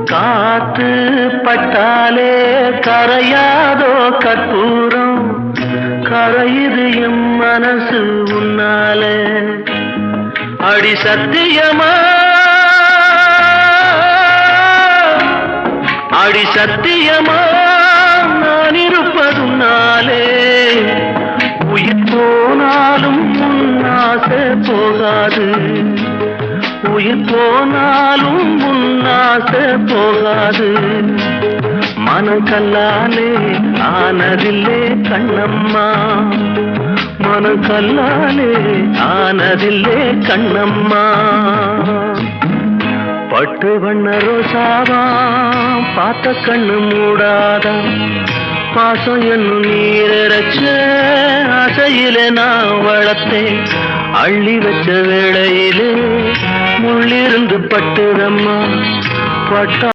காத்து பட்டாலே கரையாதோ கற்பூரம், கரையுது எம் மனசு உன்னாலே. அடி சத்தியமா, அடி சத்தியமா நான் இருப்பதுனாலே, உயிர் போனாலும் உன்னாசை போகாது, உயிர் போனாலும் உன்னாசை போகாது. மனம் கல்லாலே ஆனதில்லே கண்ணம்மா, மனம் கல்லாலே ஆனதில்லே கண்ணம்மா. பட்டு வண்ண ரோசாவா பார்த்த கண்ணு மூடாதா, பாசம் என்னும் நீரச்ச ஆசையிலே நான் வளர்த்தேன். அள்ளி வச்ச வேளையிலே முள்ளிருந்து பட்டுதம்மா பட்டா